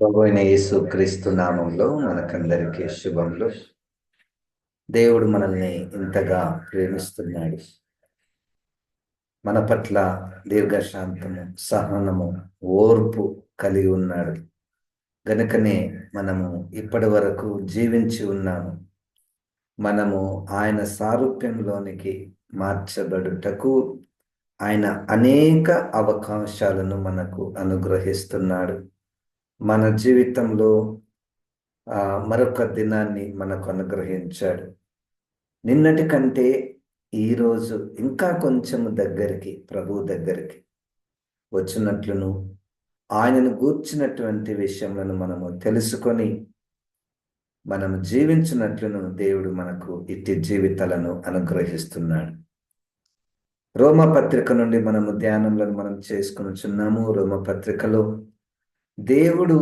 ప్రభువైన యేసు క్రీస్తు నామంలో మనకందరికీ శుభములు. దేవుడు మనల్ని ఇంతగా ప్రేమిస్తున్నాడు. మన పట్ల దీర్ఘశాంతము, సహనము, ఓర్పు కలిగి ఉన్నాడు. గనుకనే మనము ఇప్పటి వరకు జీవించి ఉన్నాము. మనము ఆయన సారూప్యంలోనికి మార్చబడుటకు ఆయన అనేక అవకాశాలను మనకు అనుగ్రహిస్తున్నాడు. మన జీవితంలో మరొక దినాన్ని మనకు అనుగ్రహించాడు. నిన్నటి కంటే ఈరోజు ఇంకా కొంచెము దగ్గరికి, ప్రభు దగ్గరికి వచ్చినట్లును, ఆయనను గూర్చినటువంటి విషయములను మనము తెలుసుకొని మనము జీవించినట్లును దేవుడు మనకు ఇట్టి జీవితాలను అనుగ్రహిస్తున్నాడు. రోమపత్రిక నుండి మనము ధ్యానములను మనం చేసుకొనుచున్నాము. రోమపత్రికలో దేవుడు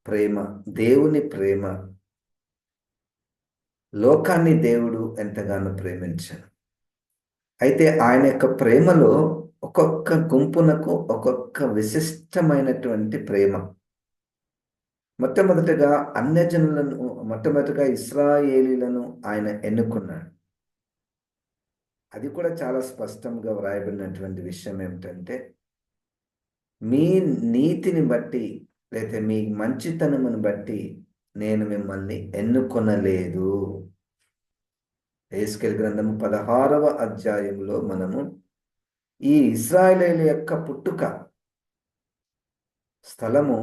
ప్రేమ, దేవుని ప్రేమ, లోకాన్ని దేవుడు ఎంతగానో ప్రేమించాడు. అయితే ఆయన యొక్క ప్రేమలో ఒక్కొక్క గుంపునకు ఒక్కొక్క విశిష్టమైనటువంటి ప్రేమ. మొట్టమొదటిగా ఇశ్రాయేలీలను ఆయన ఎన్నుకున్నాడు. అది కూడా చాలా స్పష్టంగా వ్రాయబడినటువంటి విషయం ఏమిటంటే, మీ నీతిని బట్టి లేదా మీ మంచితనమును బట్టి నేను మిమ్మల్ని ఎన్నుకొనలేదు. యెహెజ్కేలు గ్రంథము 16వ అధ్యాయంలో మనము ఈ ఇశ్రాయేలీయుల యొక్క పుట్టుక స్థలము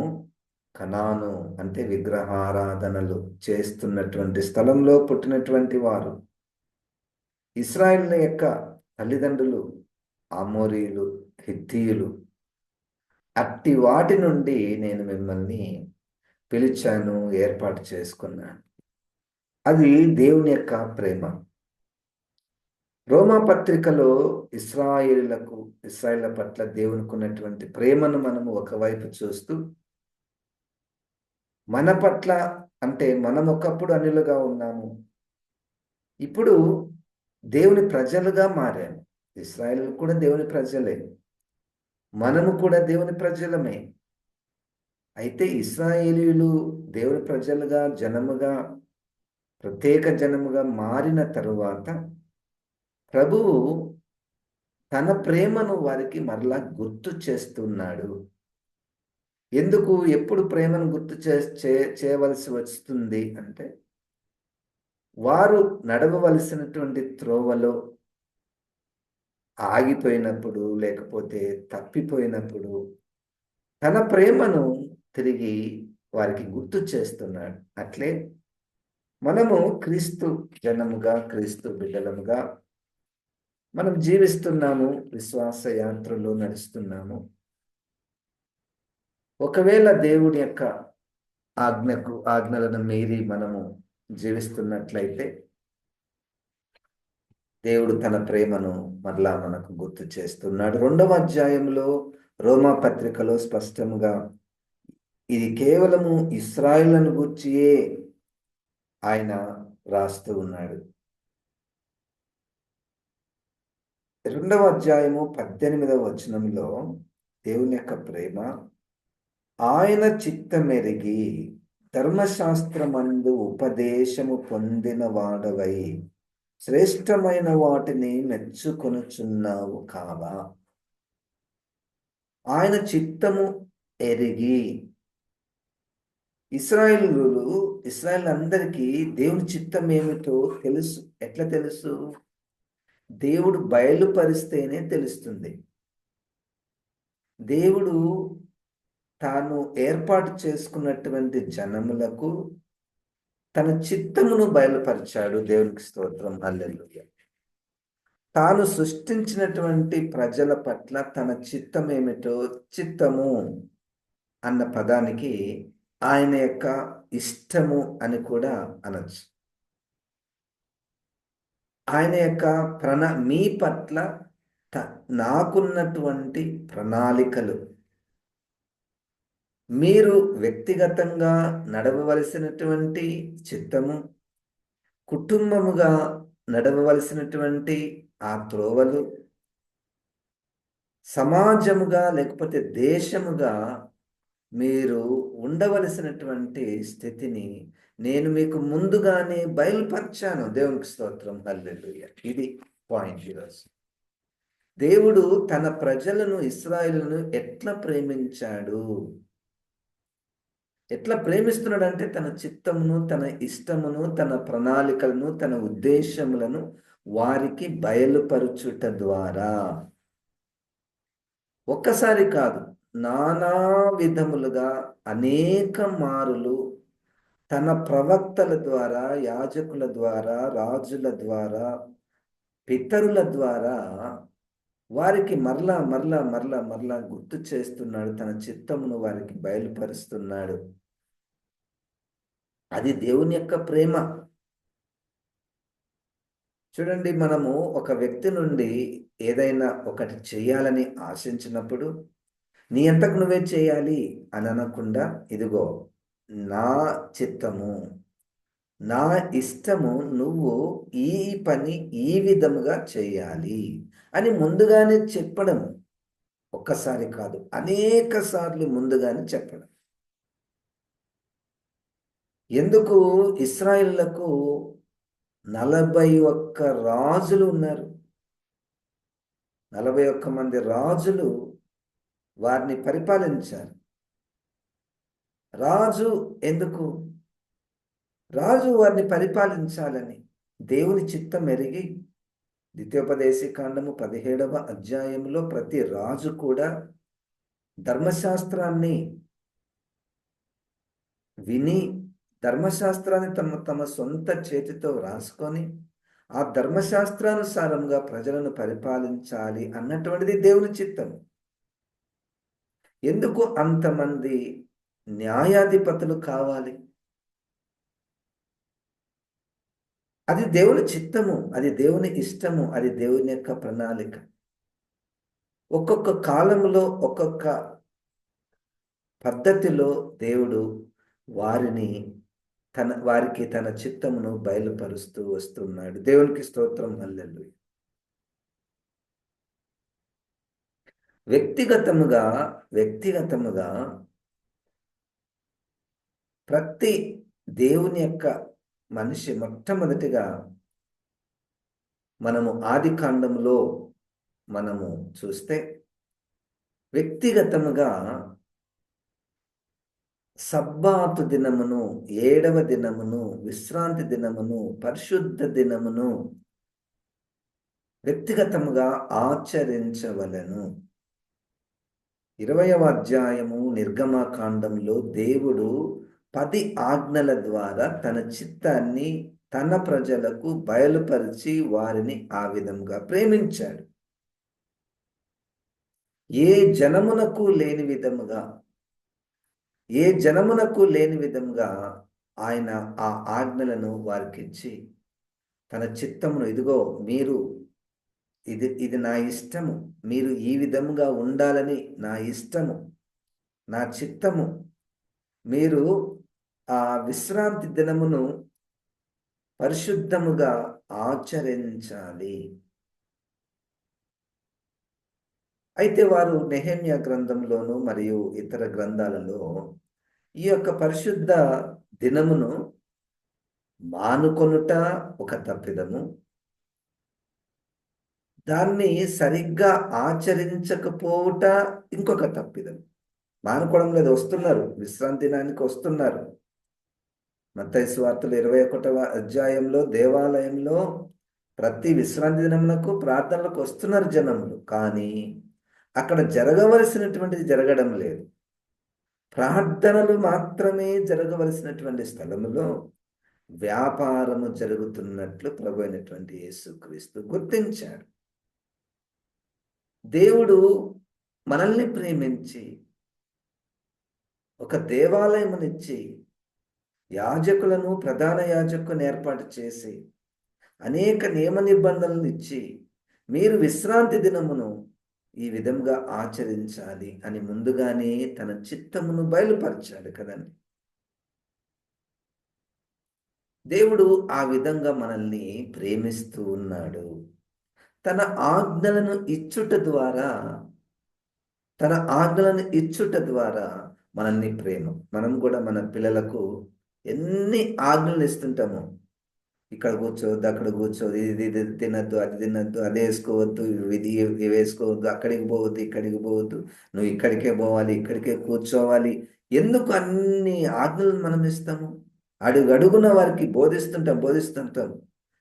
కనాను, అంటే విగ్రహారాధనలు చేస్తున్నటువంటి స్థలంలో పుట్టినటువంటి వారు. ఇశ్రాయేలీయుల యొక్క తల్లిదండ్రులు అమోరీయులు, హిత్తీయులు. అట్టి వాటి నుండి నేను మిమ్మల్ని పిలిచాను, ఏర్పాటు చేసుకున్నాను. అది దేవుని యొక్క ప్రేమ. రోమా పత్రికలో ఇశ్రాయేళ్ల పట్ల దేవునికి ఉన్నటువంటి ప్రేమను మనము ఒకవైపు చూస్తూ, మన పట్ల అంటే మనం ఒకప్పుడు అన్యులుగా ఉన్నాము, ఇప్పుడు దేవుని ప్రజలుగా మారాము. ఇశ్రాయేలు కూడా దేవుని ప్రజలే, మనము కూడా దేవుని ప్రజలమే. అయితే ఇశ్రాయేలీయులు దేవుని ప్రజలుగా, జనముగా, ప్రత్యేక జనముగా మారిన తరువాత ప్రభువు తన ప్రేమను వారికి మరలా గుర్తు చేస్తున్నాడు. ఎప్పుడు ప్రేమను గుర్తు చేయవలసి వస్తుంది అంటే, వారు నడవవలసినటువంటి త్రోవలో ఆగిపోయినప్పుడు, లేకపోతే తప్పిపోయినప్పుడు తన ప్రేమను తిరిగి వారికి గుర్తు చేస్తున్నాడు. అట్లే మనము క్రీస్తు జనముగా, క్రీస్తు బిడ్డలముగా మనం జీవిస్తున్నాము, విశ్వాస యాత్రలో నడుస్తున్నాము. ఒకవేళ దేవుని యొక్క ఆజ్ఞలను మీరి మనము జీవిస్తున్నట్లయితే దేవుడు తన ప్రేమను మరలా మనకు గుర్తు చేస్తున్నాడు. 2వ అధ్యాయంలో రోమా పత్రికలో స్పష్టంగా ఇది కేవలము ఇశ్రాయేలును గూర్చియే ఆయన రాస్తూ ఉన్నాడు. 2వ అధ్యాయము 18వ వచనంలో దేవుని యొక్క ప్రేమ, ఆయన చిత్తమెరిగి ధర్మశాస్త్రమందు ఉపదేశము పొందిన వాడవై శ్రేష్టమైన వాటిని మెచ్చుకొనుచున్నావు కావా. ఆయన చిత్తము ఎరిగి, ఇశ్రాయేల్ అందరికీ దేవుని చిత్తం ఏమిటో తెలుసు. ఎట్లా తెలుసు? దేవుడు బయలుపరిస్తేనే తెలుస్తుంది. దేవుడు తాను ఏర్పాటు చేసుకున్నటువంటి జనములకు తన చిత్తమును బయలుపరిచాడు. దేవునికి స్తోత్రం, హల్లెలూయా. తాను సృష్టించినటువంటి ప్రజల పట్ల తన చిత్తం ఏమిటో, చిత్తము అన్న పదానికి ఆయన యొక్క ఇష్టము అని కూడా అనొచ్చు. ఆయన యొక్క మీ పట్ల నాకున్నటువంటి ప్రణాళికలు, మీరు వ్యక్తిగతంగా నడవవలసినటువంటి చిత్తము, కుటుంబముగా నడవవలసినటువంటి ఆ త్రోవలు, సమాజముగా లేకపోతే దేశముగా మీరు ఉండవలసినటువంటి స్థితిని నేను మీకు ముందుగానే బయలుపరిచాను. దేవునికి స్తోత్రం, హల్లెలూయా. ఇది పాయింట్ ఈరోజు. దేవుడు తన ప్రజలను, ఇశ్రాయేలును ఎట్లా ప్రేమించాడు, ఎట్లా ప్రేమిస్తున్నాడంటే తన చిత్తమును, తన ఇష్టమును, తన ప్రణాళికలను, తన ఉద్దేశములను వారికి బయలుపరుచుట ద్వారా. ఒక్కసారి కాదు, నానా విధములుగా అనేక మారులు తన ప్రవక్తల ద్వారా, యాజకుల ద్వారా, రాజుల ద్వారా, పితరుల ద్వారా వారికి మరలా మరలా మరలా మరలా గుర్తు చేస్తున్నాడు. తన చిత్తమును వారికి బయలుపరుస్తున్నాడు. అది దేవుని యొక్క ప్రేమ. చూడండి, మనము ఒక వ్యక్తి నుండి ఏదైనా ఒకటి చేయాలని ఆశించినప్పుడు నీ అంతకు నువ్వే చేయాలి అని అనకుండా, ఇదిగో నా చిత్తము, నా ఇష్టము, నువ్వు ఈ పని ఈ విధముగా చేయాలి అని ముందుగానే చెప్పడం. ఒక్కసారి కాదు, అనేక సార్లు ముందుగానే చెప్పడం. ఎందుకు? ఇశ్రాయేలులకు 41 రాజులు ఉన్నారు. 41 మంది రాజులు వారిని పరిపాలించారు. రాజు ఎందుకు? రాజు వారిని పరిపాలించాలని దేవుని చిత్తం ఎరిగి ద్వితీయోపదేశకాండము 17వ అధ్యాయంలో ప్రతి రాజు కూడా ధర్మశాస్త్రాన్ని విని, ధర్మశాస్త్రాన్ని తమ తమ సొంత చేతితో రాసుకొని ఆ ధర్మశాస్త్రానుసారంగా ప్రజలను పరిపాలించాలి అన్నటువంటిది దేవుని చిత్తం. ఎందుకు అంతమంది న్యాయాధిపతులు కావాలి? అది దేవుని చిత్తము, అది దేవుని ఇష్టము, అది దేవుని యొక్క ప్రణాళిక. ఒక్కొక్క కాలంలో ఒక్కొక్క పద్ధతిలో దేవుడు వారికి తన చిత్తమును బయలుపరుస్తూ వస్తున్నాడు. దేవునికి స్తోత్రం, హల్లెలూయా. వ్యక్తిగతముగా ప్రతి దేవుని యొక్క మనిషి మొట్టమొదటిగా మనము ఆదికాండంలో మనము చూస్తే వ్యక్తిగతముగా సబ్బాతు దినమును, 7వ దినమును, విశ్రాంతి దినమును, పరిశుద్ధ దినమును వ్యక్తిగతముగా ఆచరించవలెను. 20వ అధ్యాయము నిర్గమకాండంలో దేవుడు 10 ఆజ్ఞల ద్వారా తన చిత్తాన్ని తన ప్రజలకు బయలుపరిచి వారిని ఆ విధంగా ప్రేమించాడు. ఏ జనమునకు లేని విధముగా ఆయన ఆ ఆజ్ఞలను వారికిచ్చి తన చిత్తమును, ఇదిగో మీరు ఇది నా ఇష్టము, మీరు ఈ విధముగా ఉండాలని నా ఇష్టము, నా చిత్తము, మీరు ఆ విశ్రాంతి దినమును పరిశుద్ధముగా ఆచరించాలి. అయితే వారు నెహెమ్యా గ్రంథంలోను మరియు ఇతర గ్రంథాలలో ఈ యొక్క పరిశుద్ధ దినమును మానుకొనుట ఒక తప్పిదము, దాన్ని సరిగ్గా ఆచరించకపోవుట ఇంకొక తప్పిదం. మానుకోవడం లేదు, వస్తున్నారు, విశ్రాంతి దినానికి వస్తున్నారు. మత్తయి సువార్తలు 21వ అధ్యాయంలో దేవాలయంలో ప్రతి విశ్రాంతి దినమునకు ప్రార్థనలకు వస్తున్నారు జనములు. కానీ అక్కడ జరగవలసినటువంటిది జరగడం లేదు. ప్రార్థనలు మాత్రమే జరగవలసినటువంటి స్థలములో వ్యాపారము జరుగుతున్నట్లు ప్రభు అయినటువంటి యేసుక్రీస్తు గుర్తించాడు. దేవుడు మనల్ని ప్రేమించి ఒక దేవాలయమునిచ్చి యాజకులను, ప్రధాన యాజకులను ఏర్పాటు చేసి అనేక నియమ నిబంధనలను ఇచ్చి మీరు విశ్రాంతి దినమును ఈ విధంగా ఆచరించాలి అని ముందుగానే తన చిత్తమును బయలుపరిచాడు కదండి. దేవుడు ఆ విధంగా మనల్ని ప్రేమిస్తూ ఉన్నాడు. తన ఆజ్ఞలను ఇచ్చుట ద్వారా మనల్ని ప్రేమ. మనం కూడా మన పిల్లలకు ఎన్ని ఆజ్ఞలు ఇస్తుంటాము. ఇక్కడ కూర్చోవద్దు, అక్కడ కూర్చోవద్దు, ఇది ఇది తినద్దు, అది తినద్దు, అది వేసుకోవద్దు, ఇది ఇవి వేసుకోవద్దు, అక్కడికి పోవద్దు, ఇక్కడికి పోవద్దు, నువ్వు ఇక్కడికే పోవాలి, ఇక్కడికే కూర్చోవాలి. ఎందుకు అన్ని ఆజ్ఞలను మనం ఇస్తాము? అడుగడుగున వారికి బోధిస్తుంటాం.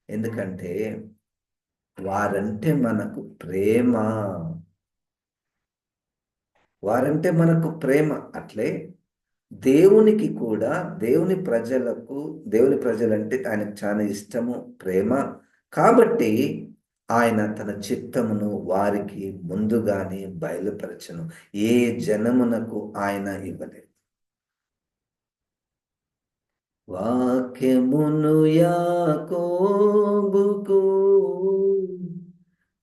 ఎందుకంటే వారంటే మనకు ప్రేమ. వారంటే మనకు ప్రేమ. అట్లే దేవునికి కూడా, దేవుని ప్రజలంటే ఆయనకు చాలా ఇష్టము, ప్రేమ. కాబట్టి ఆయన తన చిత్తమును వారికి ముందుగానే బయలుపరచను. ఏ జనమునకు ఆయన ఇవ్వలేదు. వాక్యమును యాకోబుకు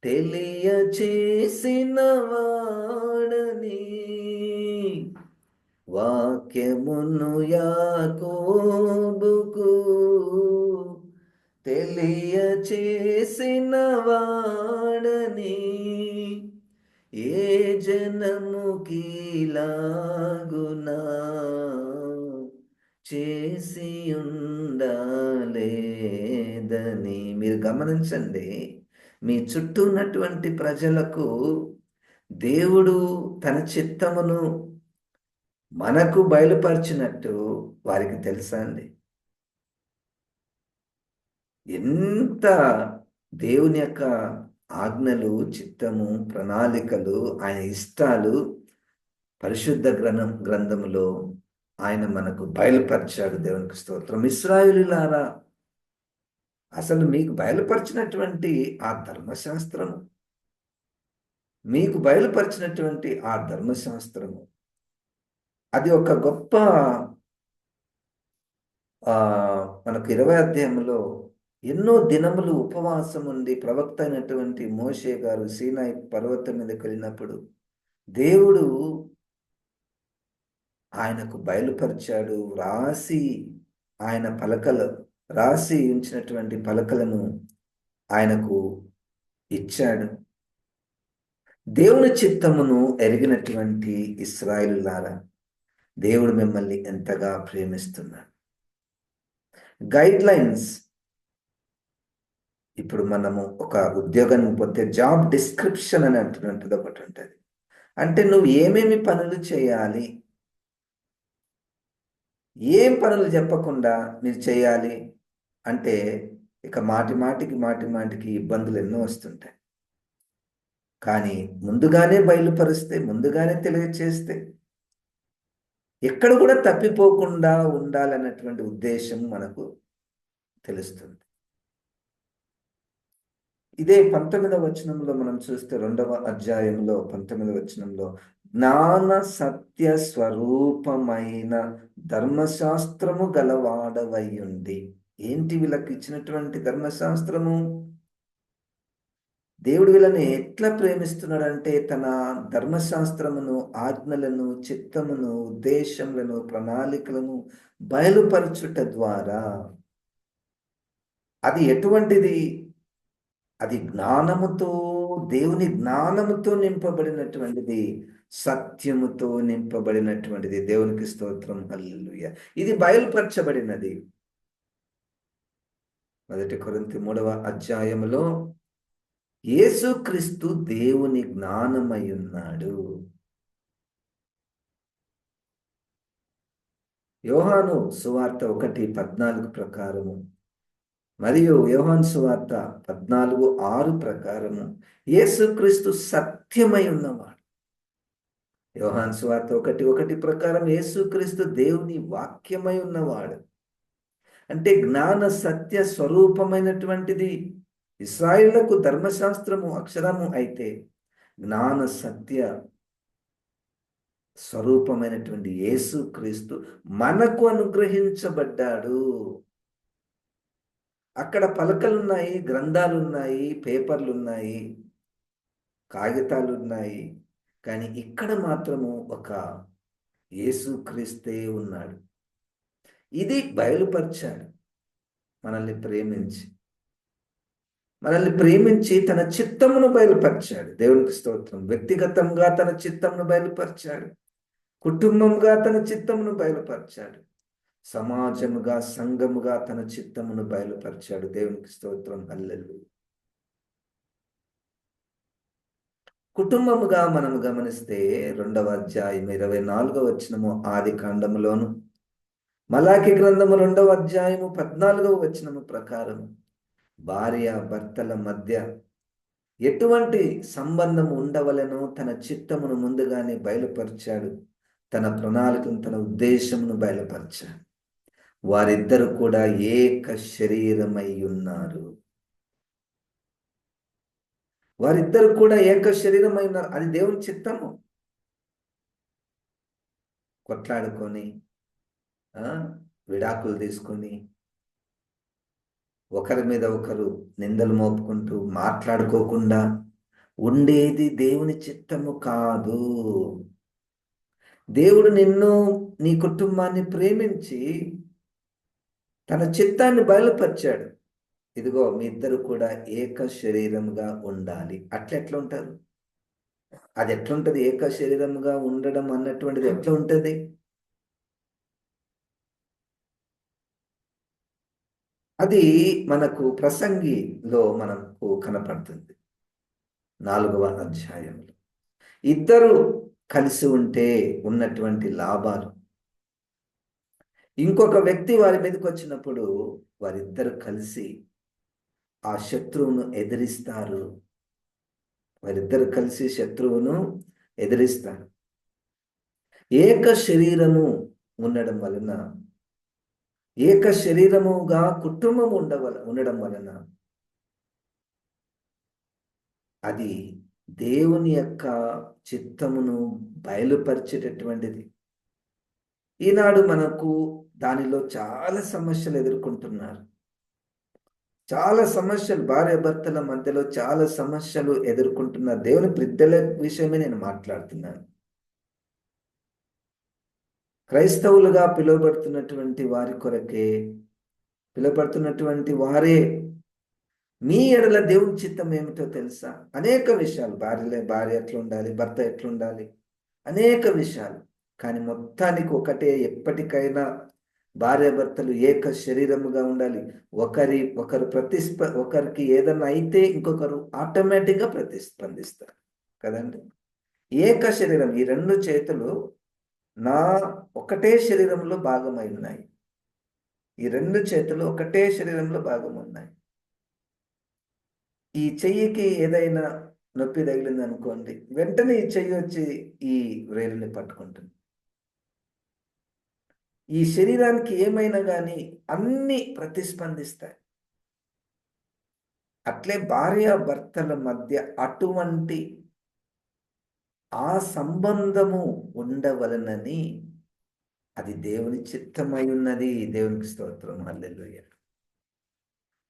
తెలియచేసిన వాడని, వాక్యమును యాకోబుకు తెలియచేసిన వాడని, ఏ జనముకిలాగునా చేసి ఉండాలేదని. మీరు గమనించండి, మీ చుట్టూ ఉన్నటువంటి ప్రజలకు దేవుడు తన చిత్తమును మనకు బయలుపరిచినట్టు వారికి తెలుసా అండి? ఎంత దేవుని యొక్క ఆజ్ఞలు, చిత్తము, ప్రణాళికలు, ఆయన ఇష్టాలు పరిశుద్ధ గ్రంథములో ఆయన మనకు బయలుపరిచాడు. దేవునికి స్తోత్రం. ఇశ్రాయేలులారా, అసలు మీకు బయలుపరిచినటువంటి ఆ ధర్మశాస్త్రము, అది ఒక గొప్ప మనకు 20వ అధ్యాయంలో ఎన్నో దినములు ఉపవాసం ఉండి ప్రవక్త అయినటువంటి మోషే గారు సీనాయి పర్వతం మీదకి వెళ్ళినప్పుడు దేవుడు ఆయనకు బయలుపరిచాడు. రాసి ఉంచినటువంటి పలకలను ఆయనకు ఇచ్చాడు. దేవుని చిత్తమును ఎరిగినటువంటి ఇశ్రాయేలులారా, దేవుడు మిమ్మల్ని ఎంతగా ప్రేమిస్తున్నాడు. Guide lines. ఇప్పుడు మనము ఒక ఉద్యోగాన్ని పోతే జాబ్ డిస్క్రిప్షన్ అని అంటున్నది ఒకటి ఉంటుంది. అంటే నువ్వు ఏమేమి పనులు చేయాలి, ఏం పనులు చెప్పకుండా మీరు చేయాలి అంటే ఇక మాటిమాటికి ఇబ్బందులు ఎన్నో వస్తుంటాయి. కానీ ముందుగానే బయలుపరిస్తే, ముందుగానే తెలియచేస్తే ఎక్కడ కూడా తప్పిపోకుండా ఉండాలన్నటువంటి ఉద్దేశం మనకు తెలుస్తుంది. ఇదే 19వ వచనంలో మనం చూస్తే, 2వ అధ్యాయంలో 19వ వచనంలో, జ్ఞాన సత్య స్వరూపమైన ధర్మశాస్త్రము గలవాడవయ్యుండి. ఏంటి వీళ్ళకి ఇచ్చినటువంటి ధర్మశాస్త్రము? దేవుడు వీళ్ళని ఎట్లా ప్రేమిస్తున్నాడంటే తన ధర్మశాస్త్రమును, ఆజ్ఞలను, చిత్తమును, ఉద్దేశములను, ప్రణాళికలను బయలుపరచుట ద్వారా. అది ఎటువంటిది? అది జ్ఞానముతో, దేవుని జ్ఞానముతో నింపబడినటువంటిది, సత్యముతో నింపబడినటువంటిది. దేవునికి స్తోత్రం, హల్లెలూయా. ఇది బయలుపరచబడినది. 1 కొరింథీ 3వ అధ్యాయములో యేసుక్రీస్తు దేవుని జ్ఞానమై ఉన్నాడు. యోహాను సువార్త 1:14 ప్రకారము మరియు యోహాను సువార్త 14:6 ప్రకారము యేసుక్రీస్తు సత్యమై ఉన్నవాడు. యోహాను సువార్త 1:1 ప్రకారం యేసుక్రీస్తు దేవుని వాక్యమై ఉన్నవాడు. అంటే జ్ఞాన సత్య స్వరూపమైనటువంటిది. ఇశ్రాయేలులకు ధర్మశాస్త్రము అక్షరము అయితే, జ్ఞాన సత్య స్వరూపమైనటువంటి యేసుక్రీస్తు మనకు అనుగ్రహించబడ్డాడు. అక్కడ పలకలున్నాయి, గ్రంథాలున్నాయి, పేపర్లున్నాయి, కాగితాలున్నాయి. కానీ ఇక్కడ మాత్రము ఒక యేసుక్రీస్తే ఉన్నాడు. ఇది బయలుపరిచాడు. మనల్ని ప్రేమించి తన చిత్తమును బయలుపరిచాడు. దేవునికి స్తోత్రం. వ్యక్తిగతంగా తన చిత్తమును బయలుపరిచాడు, కుటుంబముగా తన చిత్తమును బయలుపరిచాడు. సమాజముగా, సంఘముగా తన చిత్తమును బయలుపరిచాడు. దేవునికి స్తోత్రం, హల్లెలూయా. కుటుంబముగా మనము గమనిస్తే 2వ అధ్యాయం 24వ వచనము ఆది కాండములోను, మలాకి గ్రంథము 2వ అధ్యాయము 14వ వచనము ప్రకారం భార్య భర్తల మధ్య ఎటువంటి సంబంధం ఉండవలెనో తన చిత్తమును ముందుగానే బయలుపరిచాడు. తన ప్రణాళికను, తన ఉద్దేశమును బయలుపరిచాడు. వారిద్దరు కూడా ఏక శరీరమై ఉన్నారు. వారిద్దరు కూడా ఏక శరీరమై ఉన్నారు. అది దేవుని చిత్తము. కొట్లాడుకొని విడాకులు తీసుకొని ఒకరి మీద ఒకరు నిందలు మోపుకుంటూ మాట్లాడుకోకుండా ఉండేది దేవుని చిత్తము కాదు. దేవుడు నిన్ను, నీ కుటుంబాన్ని ప్రేమించి తన చిత్తాన్ని బయలుపరిచాడు. ఇదిగో మీ ఇద్దరు కూడా ఏక శరీరముగా ఉండాలి. ఎట్లా ఉంటారు? అది ఎట్లుంటది? ఏక శరీరముగా ఉండడం అన్నటువంటిది ఎట్లా ఉంటుంది? అది మనకు ప్రసంగిలో మనకు కనపడుతుంది. 4వ అధ్యాయంలో ఇద్దరు కలిసి ఉంటే ఉన్నటువంటి లాభాలు. ఇంకొక వ్యక్తి వారి మీదకి వచ్చినప్పుడు వారిద్దరు కలిసి ఆ శత్రువును ఎదిరిస్తారు. వారిద్దరు కలిసి శత్రువును ఎదిరిస్తారు. ఏక శరీరము ఉండడం వలన, ఏక శరీరముగా కుటుంబం ఉండడం వలన అది దేవుని యొక్క చిత్తమును బయలుపరిచేటటువంటిది. ఈనాడు మనకు దానిలో చాలా సమస్యలు ఎదుర్కొంటున్నారు. చాలా సమస్యలు, భార్యాభర్తల మధ్యలో చాలా సమస్యలు ఎదుర్కొంటున్నారు. దేవుని బిడ్డల విషయమే నేను మాట్లాడుతున్నాను. క్రైస్తవులుగా పిలువబడుతున్నటువంటి వారి కొరకే, పిలువబడుతున్నటువంటి వారే మీ ఎడల దేవుని చిత్తం ఏమిటో తెలుసా? అనేక విషయాలు, భార్య ఎట్లా ఉండాలి, భర్త ఎట్లుండాలి, అనేక విషయాలు. కానీ మొత్తానికి ఒకటే, ఎప్పటికైనా భార్యాభర్తలు ఏక శరీరముగా ఉండాలి. ఒకరికి ఏదన్నా అయితే ఇంకొకరు ఆటోమేటిక్గా ప్రతిస్పందిస్తారు కదండి. ఏక శరీరం, ఈ రెండు చేతులు నా ఒకటే శరీరంలో భాగమై ఉన్నాయి. ఈ రెండు చేతులు ఒకటే శరీరంలో భాగం ఉన్నాయి. ఈ చెయ్యికి ఏదైనా నొప్పి తగిలింది అనుకోండి, వెంటనే ఈ చెయ్యి వచ్చి ఈ వేలుని పట్టుకుంటుంది. ఈ శరీరానికి ఏమైనా కానీ అన్ని ప్రతిస్పందిస్తాయి. అట్లే భార్య భర్తల మధ్య అటువంటి ఆ సంబంధము ఉండవలనని అది దేవుని చిత్తమై ఉన్నది. దేవునికి స్తోత్రం, హల్లెలూయా.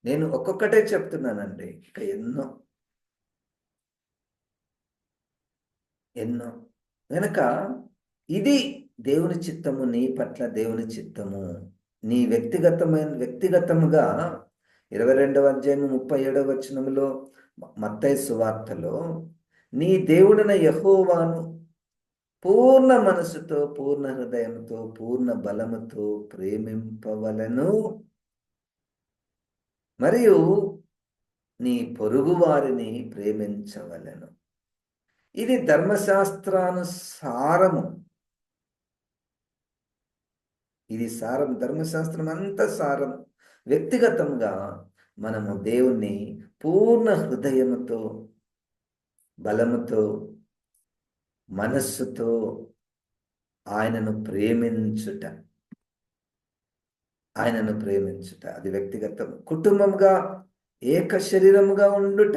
నేను ఒక్కొక్కటే చెప్తున్నానండి, ఇక ఎన్నో ఎన్నో గనక ఇది దేవుని చిత్తము, నీ పట్ల దేవుని చిత్తము. నీ వ్యక్తిగతముగా 22వ అధ్యాయము 37వ వచనములో, మత్తయి సువార్తలో, నీ దేవుడైన యెహోవాను పూర్ణ మనసుతో, పూర్ణ హృదయంతో, పూర్ణ బలముతో ప్రేమింపవలను, మరియు నీ పొరుగు వారిని ప్రేమించవలను. ఇది ధర్మశాస్త్రానుసారము. ఇది సారం, ధర్మశాస్త్రం అంతా సారం. వ్యక్తిగతంగా మనము దేవుణ్ణి పూర్ణ హృదయముతో, బలముతో, మనస్సుతో ఆయనను ప్రేమించుట, అది వ్యక్తిగతం. కుటుంబంగా ఏక శరీరముగా ఉండుట,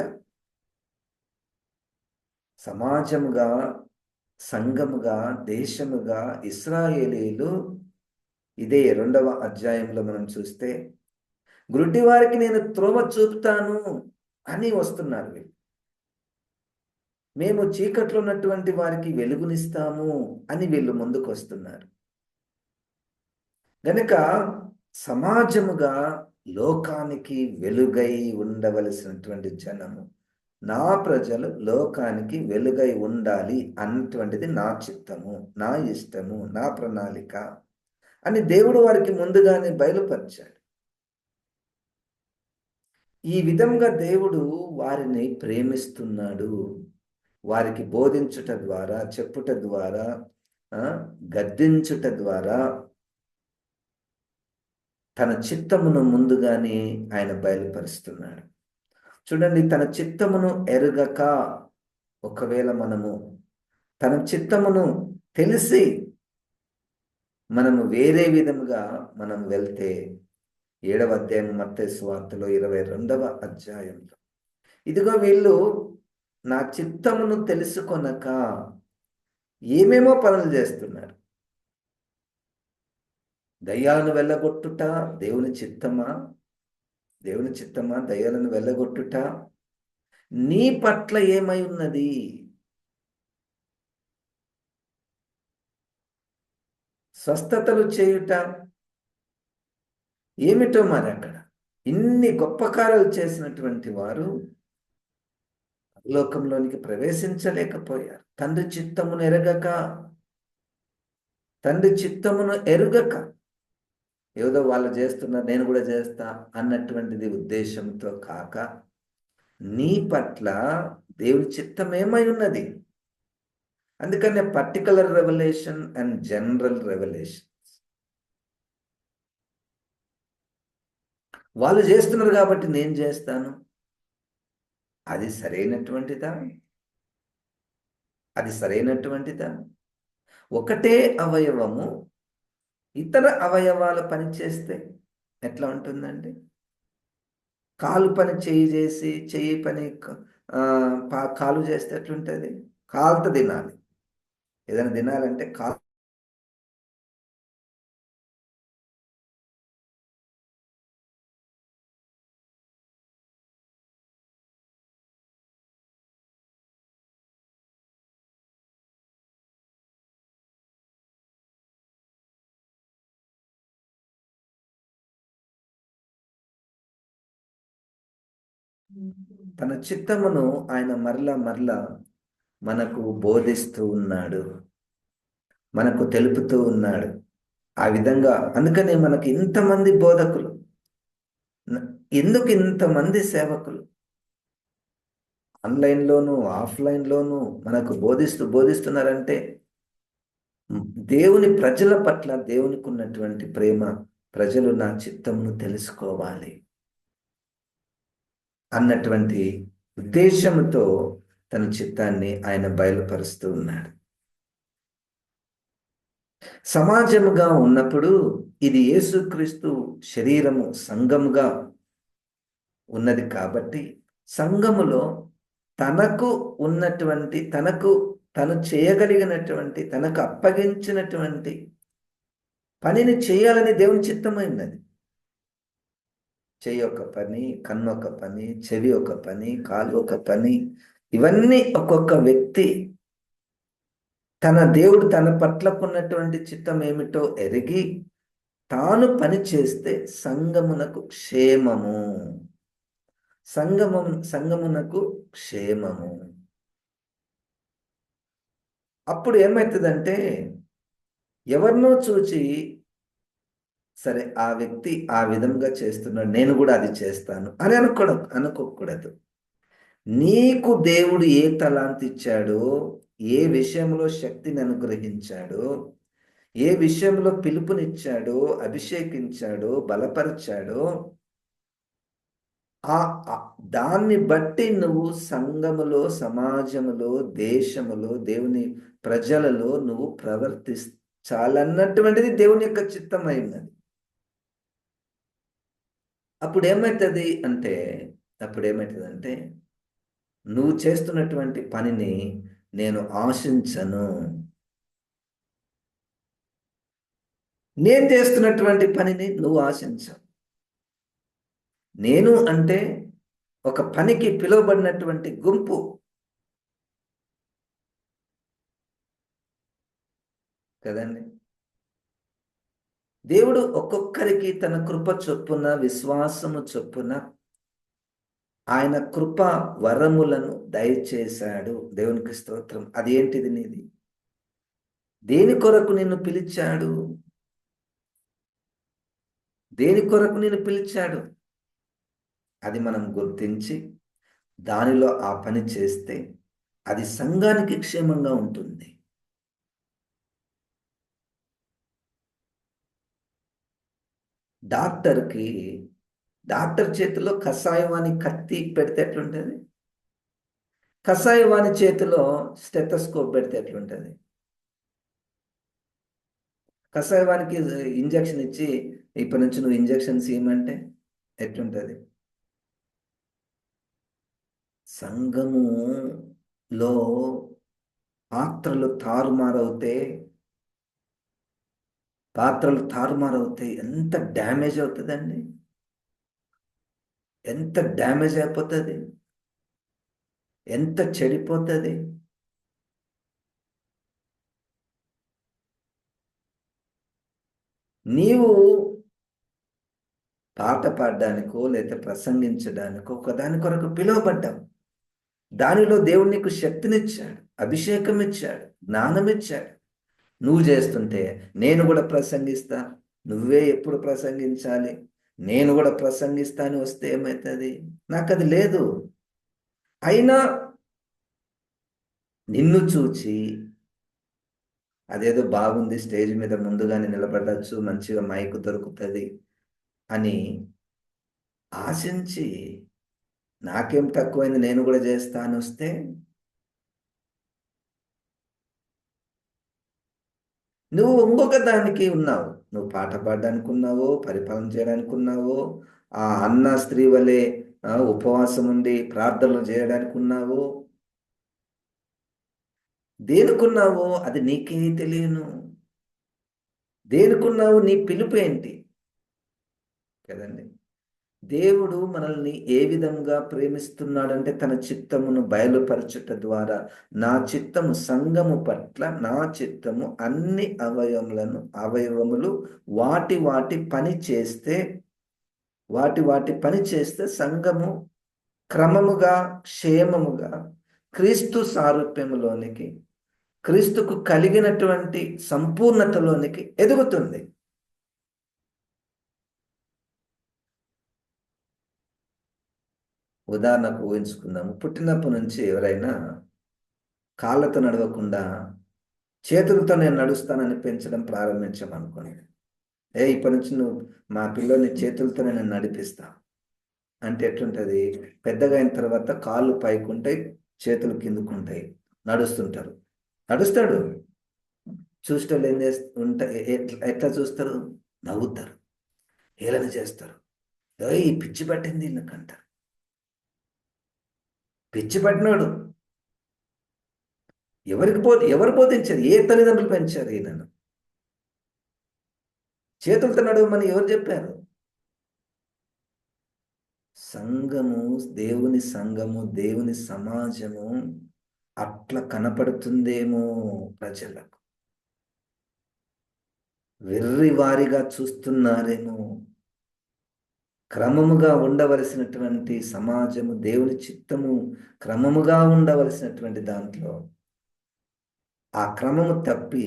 సమాజముగా, సంఘముగా, దేశముగా. ఇశ్రాయేలీలు ఇదే 2వ అధ్యాయంలో మనం చూస్తే, గ్రుడ్డి వారికి నేను త్రోవ చూపుతాను అని వస్తున్నారు వీళ్ళు. మేము చీకట్లో ఉన్నటువంటి వారికి వెలుగునిస్తాము అని వీళ్ళు ముందుకు వస్తున్నారు. గనుక సమాజముగా లోకానికి వెలుగై ఉండవలసినటువంటి జనము నా ప్రజలు లోకానికి వెలుగై ఉండాలి అన్నటువంటిది నా చిత్తము, నా ఇష్టము, నా ప్రణాళిక అని దేవుడు వారికి ముందుగానే బయలుపరిచాడు. ఈ విధంగా దేవుడు వారిని ప్రేమిస్తున్నాడు. వారికి బోధించుట ద్వారా, చెప్పుట ద్వారా, గద్దించుట ద్వారా తన చిత్తమును ముందుగానే ఆయన బయలుపరుస్తున్నాడు. చూడండి, తన చిత్తమును ఎరుగక ఒకవేళ మనము తన చిత్తమును తెలిసి మనము వేరే విధముగా మనం వెళ్తే 7వ అధ్యాయం మత్తయి సువార్తలో 22వ అధ్యాయంలో, ఇదిగో వీళ్ళు నా చిత్తమును తెలుసుకొనక ఏమేమో పనులు చేస్తున్నారు. దయ్యాలను వెళ్ళగొట్టుట దేవుని చిత్తమా? దేవుని చిత్తమా దయ్యాలను వెళ్ళగొట్టుట? నీ పట్ల ఏమై ఉన్నది? స్వస్థతలు చేయుట ఏమిటో మరి అక్కడ ఇన్ని గొప్ప కార్యాలు చేసినటువంటి వారు లోకంలోనికి ప్రవేశించలేకపోయారు. తండ్రి చిత్తమును ఎరుగక ఏదో వాళ్ళు చేస్తున్నారు నేను కూడా చేస్తా అన్నటువంటిది ఉద్దేశంతో కాక, నీ పట్ల దేవుని చిత్తం ఏమై ఉన్నది? అందుకనే particular revolution and general revolution. వాళ్ళు చేస్తున్నారు కాబట్టి నేను చేస్తాను, అది సరైనటువంటిదా? అది సరైనటువంటిదా? ఒకటే అవయవము ఇతర అవయవాలు పనిచేస్తే ఎట్లా ఉంటుందండి? కాలు పని చెయ్యి చేసి, చెయ్యి పని కాలు చేస్తే ఎట్లుంటుంది? కాలుతో తినాలి. ఏదైనా తినాలంటే తన చిత్తమును ఆయన మరలా మనకు బోధిస్తూ ఉన్నాడు, మనకు తెలుపుతూ ఉన్నాడు. ఆ విధంగా అందుకనే మనకి ఇంతమంది బోధకులు, ఎందుకు ఇంతమంది సేవకులు ఆన్లైన్లోను ఆఫ్లైన్లోను మనకు బోధిస్తున్నారంటే దేవుని ప్రజల పట్ల దేవునికి ఉన్నటువంటి ప్రేమ. ప్రజలు నా చిత్తమును తెలుసుకోవాలి అన్నటువంటి ఉద్దేశంతో తన చిత్తాన్ని ఆయన బయలుపరుస్తూ ఉన్నాడు. సమాజముగా ఉన్నప్పుడు ఇది యేసుక్రీస్తు శరీరము సంఘముగా ఉన్నది కాబట్టి, సంఘములో తనకు ఉన్నటువంటి తను చేయగలిగినటువంటి తనకు అప్పగించినటువంటి పనిని చేయాలని దేవుని చిత్తమైనది. చెయ్యి ఒక పని, కన్ను ఒక పని, చెవి ఒక పని, కాలు ఒక పని, ఇవన్నీ ఒక్కొక్క వ్యక్తి దేవుడు తన పట్లకున్నటువంటి చిత్తం ఏమిటో ఎరిగి తాను పని చేస్తే సంఘమునకు క్షేమము, సంఘమునకు క్షేమము. అప్పుడు ఏమవుతుందంటే ఎవరినో చూచి సరే ఆ వ్యక్తి ఆ విధంగా చేస్తున్నాడు నేను కూడా అది చేస్తాను అని అనుకోకూడదు. నీకు దేవుడు ఏ తలాంతి ఇచ్చాడో, ఏ విషయంలో శక్తిని అనుగ్రహించాడో, ఏ విషయంలో పిలుపునిచ్చాడో, అభిషేకించాడో, బలపరిచాడో, దాన్ని బట్టి నువ్వు సంఘములో, సమాజములో, దేశములో, దేవుని ప్రజలలో నువ్వు ప్రవర్తించాలన్నటువంటిది దేవుని యొక్క చిత్తమై ఉన్నది. అప్పుడు ఏమవుతుందంటే నువ్వు చేస్తున్నటువంటి పనిని నేను ఆశించను. నేను చేస్తున్నటువంటి పనిని నువ్వు ఆశించవు. నేను అంటే ఒక పనికి పిలువబడినటువంటి గుంపు. కదండి, దేవుడు ఒక్కొక్కరికి తన కృప చొప్పున, విశ్వాసము చొప్పున ఆయన కృప వరములను దయచేశాడు. దేవునికి స్తోత్రం. అది ఏంటిది నీది? దేని కొరకు నిన్ను పిలిచాడు? దేని కొరకు నిన్ను పిలిచాడు? అది మనం గుర్తించి దానిలో ఆ పని చేస్తే అది సంఘానికి క్షేమంగా ఉంటుంది. డాక్టర్కి డాక్టర్ చేతిలో కషాయవాణి కత్తి పెడితే ఎట్లుంటుంది? కషాయవాణి చేతిలో స్టెథోస్కోప్ పెడితే ఎట్లుంటుంది? కషాయవానికి ఇంజక్షన్ ఇచ్చి ఇప్పటి నుంచి నువ్వు ఇంజక్షన్స్ ఇవ్వమంటే ఎట్లుంటుంది? సంఘములో పాత్రలు తారుమారవుతే ఎంత డ్యామేజ్ అవుతుందండి? ఎంత డ్యామేజ్ అయిపోతుంది? ఎంత చెడిపోతుంది? నీవు పాట పాడడానికో లేదా ప్రసంగించడానికో ఒకదాని కొరకు పిలువబడ్డావు. దానిలో దేవుడు నీకు శక్తినిచ్చాడు, అభిషేకం ఇచ్చాడు, జ్ఞానం ఇచ్చాడు. నువ్వు చేస్తుంటే నేను కూడా ప్రసంగిస్తా, నువ్వే ఎప్పుడు ప్రసంగించాలి, నేను కూడా ప్రసంగిస్తా అని వస్తే ఏమవుతుంది? నాకు అది లేదు. అయినా నిన్ను చూచి అదేదో బాగుంది, స్టేజ్ మీద ముందుగానే నిలబడచ్చు, మంచిగా మైకు దొరుకుతుంది అని ఆశించి నాకేం తక్కువైంది నేను కూడా చేస్తాను వస్తే నువ్వు ఇంకొక దానికి ఉన్నావు. నువ్వు పాట పాడడానికి ఉన్నావో, పరిపాలన చేయడానికి ఉన్నావో, ఆ అన్న స్త్రీ వలె ఉపవాసం ఉండి ప్రార్థనలు చేయడానికి ఉన్నావో, దేనికున్నావో అది నీకే తెలియను. దేనికున్నావు? నీ పిలుపు ఏంటి కదండి. దేవుడు మనల్ని ఏ విధంగా ప్రేమిస్తున్నాడంటే తన చిత్తమును బయలుపరచుట ద్వారా, నా చిత్తము సంఘము పట్ల, నా చిత్తము అన్ని అవయవములు వాటి వాటి పని చేస్తే సంఘము క్రమముగా క్షేమముగా క్రీస్తు సారూప్యములోనికి, క్రీస్తుకు కలిగినటువంటి సంపూర్ణతలోనికి ఎదుగుతుంది. ఉదాహరణకు ఊహించుకుందాము. పుట్టినప్పటి నుంచి ఎవరైనా కాళ్ళతో నడవకుండా చేతులతో నేను నడుస్తానని పెంచడం ప్రారంభించామనుకోండి, ఇప్పటి నుంచి నువ్వు మా పిల్లల్ని చేతులతో నేను నడిపిస్తా అంటే ఎట్లుంటుంది? పెద్దగా అయిన తర్వాత కాళ్ళు పైకుంటాయి, చేతులు కిందుకుంటాయి, నడుస్తుంటారు. నడుస్తాడు. చూసేటోళ్ళు ఏం ఉంటాయి, ఎట్లా చూస్తారు? నవ్వుతారు, హేళన చేస్తారు. ఈ పిచ్చి పట్టింది వీళ్ళకంటారు. పిచ్చి పట్టినాడు. ఎవరు బోధించారు? ఏ తల్లిదండ్రులు పెంచారు ఈయనను? చేతులతో నడవమని ఎవరు చెప్పారు? సంఘము, దేవుని సంఘము, దేవుని సమాజము అట్లా కనపడుతుందేమో ప్రజలకు. వెర్రివారిగా చూస్తున్నారేమో. క్రమముగా ఉండవలసినటువంటి సమాజము, దేవుని చిత్తము క్రమముగా ఉండవలసినటువంటి దాంట్లో ఆ క్రమము తప్పి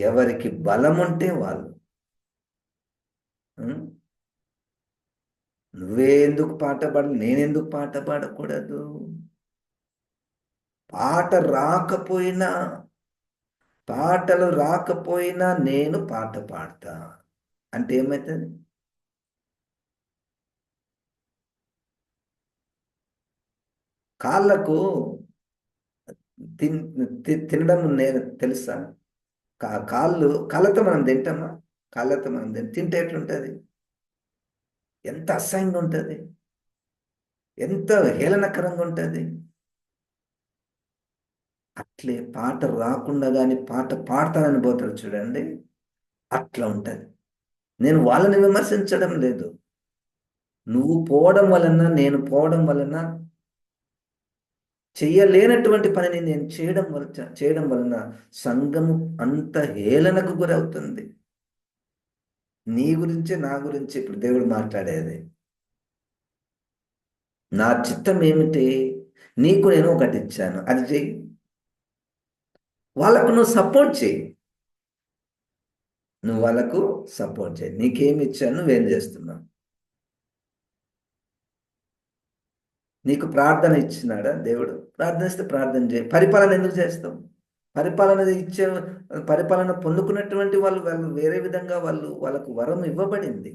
ఎవరికి బలం ఉంటే వాళ్ళు, నువ్వే ఎందుకు పాట పాడాలి, నేనెందుకు పాట పాడకూడదు? పాటలు రాకపోయినా నేను పాట పాడతా అంటే ఏమవుతుంది? కాళ్ళకు తినడం నేను తెలుసా? కాళ్ళతో మనం తింటామా? కాళ్ళతో మనం తింటే ఎట్లుంటుంది? ఎంత అసహ్యంగా ఉంటుంది, ఎంత హేళనకరంగా ఉంటుంది. అట్లే పాట రాకుండా కానీ పాట పాడతానని పోతాడు చూడండి, అట్లా ఉంటుంది. నేను వాళ్ళని విమర్శించడం లేదు. నువ్వు పోవడం వలన, నేను పోవడం వలన చెయ్యలేనటువంటి పనిని నేను చేయడం వలన సంఘము అంత హేళనకు గురవుతుంది. నీ గురించి, నా గురించి ఇప్పుడు దేవుడు మాట్లాడేది. నా చిత్తం ఏమిటి? నీకు నేను ఒకటి ఇచ్చాను, అది చెయ్యి. వాళ్ళకు నువ్వు సపోర్ట్ చేయి. నువ్వు వాళ్ళకు సపోర్ట్ చేయి. నీకేమి ఇచ్చాను, నువ్వేం చేస్తున్నావు? నీకు ప్రార్థన ఇచ్చినాడా దేవుడు? ప్రార్థన ఇస్తే ప్రార్థన చేయి. పరిపాలన ఎందుకు చేస్తావు? పరిపాలన ఇచ్చే పరిపాలన పొందుకున్నటువంటి వాళ్ళు వేరే విధంగా వాళ్ళకు వరం ఇవ్వబడింది.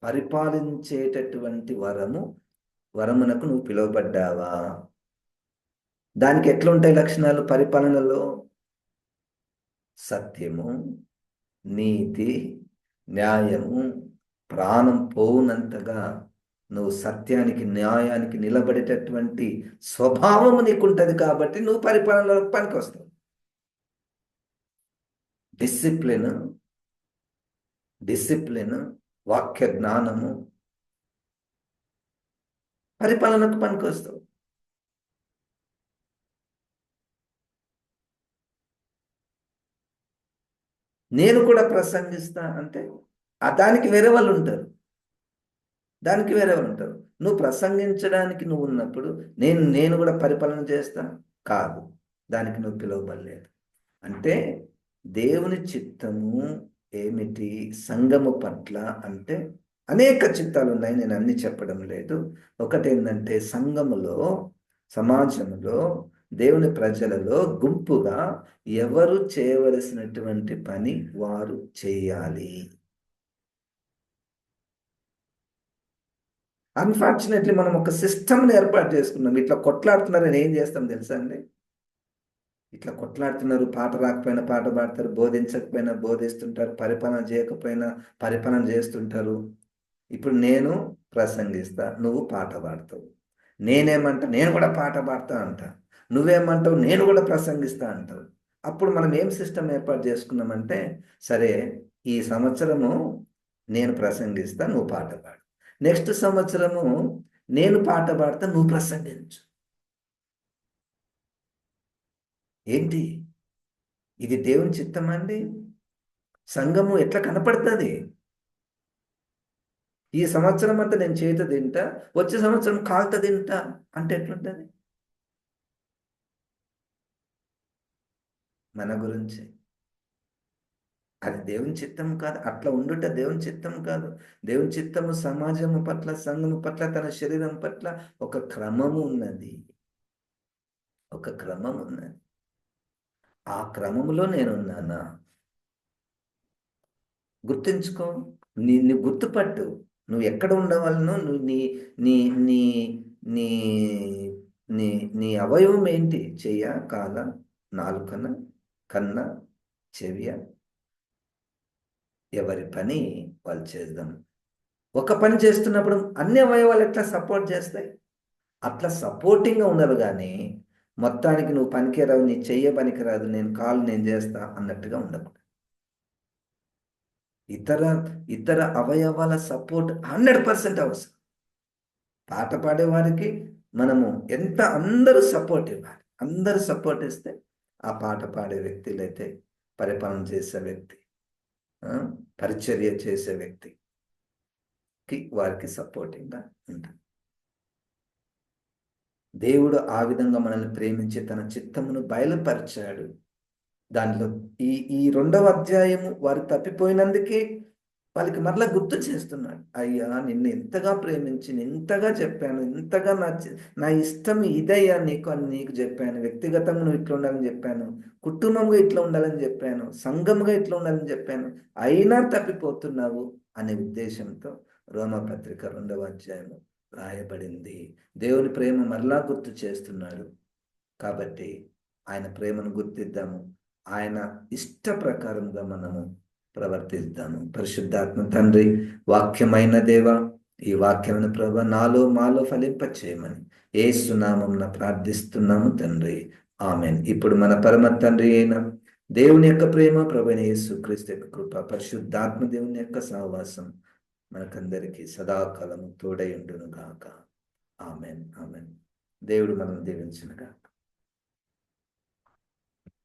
పరిపాలించేటటువంటి వరమునకు నువ్వు పిలువబడ్డావా? దానికి ఎట్లుంటాయి లక్షణాలు పరిపాలనలో? సత్యము, నీతి, న్యాయము, ప్రాణం పోవునంతగా నువ్వు సత్యానికి న్యాయానికి నిలబడేటటువంటి స్వభావము నీకుంటది కాబట్టి నువ్వు పరిపాలనలో పనికి వస్తావు. డిసిప్లిన్, వాక్య జ్ఞానము, పరిపాలనకు పనికి వస్తావు. నేను కూడా ప్రసంగిస్తా అంటే దానికి వేరే వాళ్ళు ఉంటారు. నువ్వు ప్రసంగించడానికి నువ్వు ఉన్నప్పుడు నేను కూడా పరిపాలన చేస్తా కాదు, దానికి నువ్వు పిలువబడలేదు. అంటే దేవుని చిత్తము ఏమిటి సంఘము పట్ల అంటే అనేక చిత్తాలు ఉన్నాయి, నేను అన్ని చెప్పడం లేదు. ఒకటేంటంటే సంఘములో, సమాజంలో, దేవుని ప్రజలలో గుంపుగా ఎవరు చేయవలసినటువంటి పని వారు చేయాలి. అన్ఫార్చునేట్లీ మనం ఒక సిస్టమ్ని ఏర్పాటు చేసుకున్నాం. ఇట్లా కొట్లాడుతున్నారని ఏం చేస్తాం తెలుసా అండి? ఇట్లా కొట్లాడుతున్నారు, పాట రాకపోయినా పాట పాడతారు, బోధించకపోయినా బోధిస్తుంటారు, పరిపాలన చేయకపోయినా పరిపాలన చేస్తుంటారు. ఇప్పుడు నేను ప్రసంగిస్తా, నువ్వు పాట పాడతావు. నేనేమంటా, నేను కూడా పాట పాడతా అంట. నువ్వేమంటావు, నేను కూడా ప్రసంగిస్తా అంటావు. అప్పుడు మనం ఏం సిస్టమ్ ఏర్పాటు చేసుకున్నామంటే, సరే ఈ సంవత్సరము నేను ప్రసంగిస్తా, నువ్వు పాట పాడు. నెక్స్ట్ సంవత్సరము నేను పాట పాడతా, నువ్వు ప్రసంగించు. ఏంటి ఇది? దేవుని చిత్తం అండి? సంఘము ఎట్లా కనపడుతుంది? ఈ సంవత్సరం అంతా నేను చేత తింటా, వచ్చే సంవత్సరం కాలుత తింటా అంటే ఎట్లుంటుంది? మన గురించి అది దేవుని చిత్తం కాదు. అట్లా ఉండుట దేవుని చిత్తం కాదు. దేవుని చిత్తము సమాజము పట్ల, సంఘము పట్ల, తన శరీరం పట్ల ఒక క్రమము ఉన్నది. ఆ క్రమములో నేనున్నానా? గుర్తుంచుకో. నీ గుర్తుపట్టు. నువ్వు ఎక్కడ ఉండవాలనో, నువ్వు నీ నీ నీ నీ నీ నీ అవయవం ఏంటి? చెయ్య, కాల, నాలుకన, కన్న, చెవియ? ఎవరి పని వాళ్ళు చేద్దాం. ఒక పని చేస్తున్నప్పుడు అన్ని అవయవాలు ఎట్లా సపోర్ట్ చేస్తాయి? అట్లా సపోర్టింగ్గా ఉండాలి. కానీ మొత్తానికి నువ్వు పనికిరావు, నీ చెయ్య పనికిరాదు, నేను కాలు నేను చేస్తా అన్నట్టుగా ఉండకూడదు. ఇతర అవయవాల సపోర్ట్ 100% అవసరం. పాట పాడేవారికి మనము అందరూ సపోర్ట్ ఇవ్వాలి. అందరూ సపోర్ట్ ఇస్తే ఆ పాట పాడే వ్యక్తులైతే, పరిపాలన చేసే వ్యక్తి, పరిచర్య చేసే వ్యక్తికి వారికి సపోర్టింగ్గా ఉంటుంది. దేవుడు ఆ విధంగా మనల్ని ప్రేమించి తన చిత్తమును బయలుపరిచాడు. దానిలో ఈ 2వ అధ్యాయము వారు తప్పిపోయినందుకే వాళ్ళకి మరలా గుర్తు చేస్తున్నాడు. అయ్యా, నిన్ను ఎంతగా ప్రేమించి, ఎంతగా చెప్పాను, ఎంతగా నా ఇష్టం ఇదయ్యా నీకు అని నీకు చెప్పాను. వ్యక్తిగతంగా నువ్వు ఇట్లా ఉండాలని చెప్పాను, కుటుంబంగా ఇట్లా ఉండాలని చెప్పాను, సంఘముగా ఇట్లా ఉండాలని చెప్పాను, అయినా తప్పిపోతున్నావు అనే ఉద్దేశంతో రోమపత్రిక 2వ అధ్యాయము రాయబడింది. దేవుని ప్రేమ మరలా గుర్తు చేస్తున్నాడు. కాబట్టి ఆయన ప్రేమను గుర్తిద్దాము, ఆయన ఇష్ట ప్రకారంగా మనము ప్రవర్తిద్దాము. పరిశుద్ధాత్మ తండ్రి, వాక్యమైన దేవ, ఈ వాక్యమైన ప్రభ నాలో మాలో ఫలింపచేయమని యేసు నామమున ప్రార్థిస్తున్నాము తండ్రి. ఆమెన్. ఇప్పుడు మన పరమ తండ్రి అయిన దేవుని యొక్క ప్రేమ, ప్రభువైన యేసుక్రీస్తు యొక్క కృప, పరిశుద్ధాత్మ దేవుని యొక్క సహవాసం మనకందరికీ సదాకాలము తోడై ఉండును గాక. ఆమెన్. దేవుడు మనం దీవించునుగా.